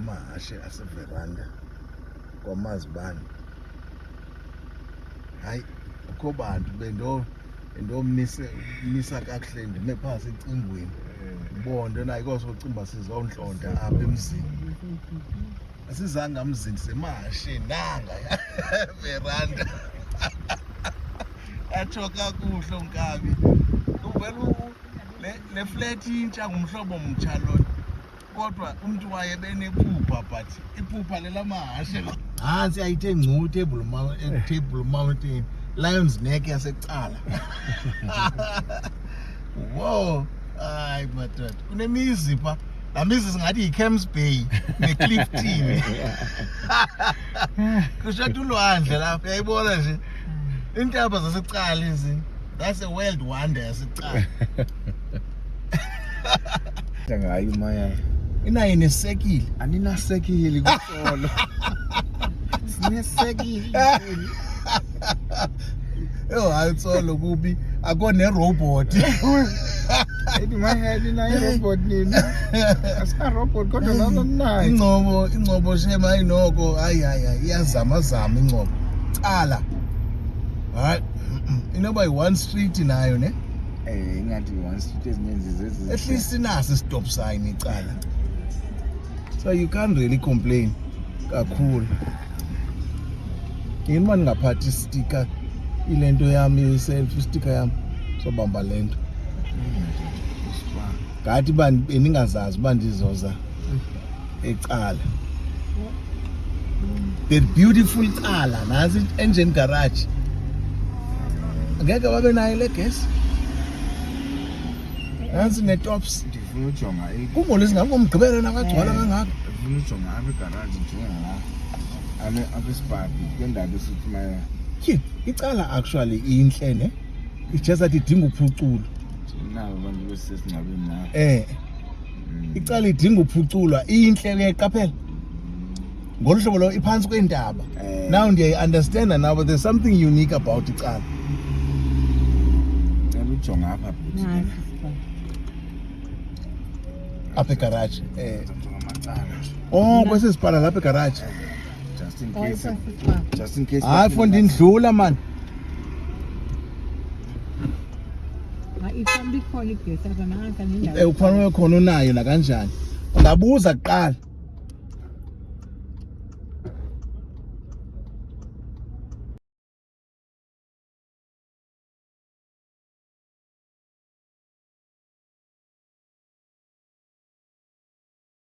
amahashe aseveranda kwamazibane. Hayi ukho bantu bendomisa kakuhle ndime phasi ecingweni bonto naye kosocimba sizonhlonta apha emzini asizange amzindise mahashe nanga veranda atsho kakuhle unkabi uvela le flat intsha ngumhlobo mtsha lona kodwa umuntu waye benephupha but iphupha lela mahashe hansi ayithe ngcu table mountain Lions Neck yasecala. Wow, hayi madoda kunemizi pha la mizi singathi yiCamps Bay neClifton kushatha ulwandle lapha uyayibona nje intaba zasecala lezi. That's a world wonder yasecala. Ngayo maya inayo nesekile aninasekile kuxolo sinesekile hayi tsolo kubi akone robot ethi my head inayo robot nina asa robot kodwa lona nayo ingcobo shema inoko hayi iyazama ingcobo cala hayi inoba yi-one street nayo ne ingathi one street ezininzi zezi at least inaso stop sign icala, so you can't really complain kakhulu. Yini manje ngaphathi sticker ilento yami selfie sticker yami sobamba lento ngathi beningazazi uba ndizoza ecala. The beautiful cala nazi engine garage ngeke babe nayo le gas nansi ne-tops ndifuna ujonga kungolisi ngabe ngomgqibelo nakagcwala kangaka. ndifuna ujonga apha igaraji njenga abesibhabhi kwendawo esithi maya icala actually inhle ne ijeza lithi idinga uphuculo nabo abantu besesingcabeni na icala idinga uphuculwa inhle uyayiqaphela ngolu hlobo lo iphansi kwentaba. Now ndiyayi-understanda now but there's something unique about icala. ujonga apha apha egaraji kwesi sipala lapha egaraji just in case hayi fo ndindlula mani ikhona igesi apha nanka ufanele khona unayo nakanjani ungabuza kuqala.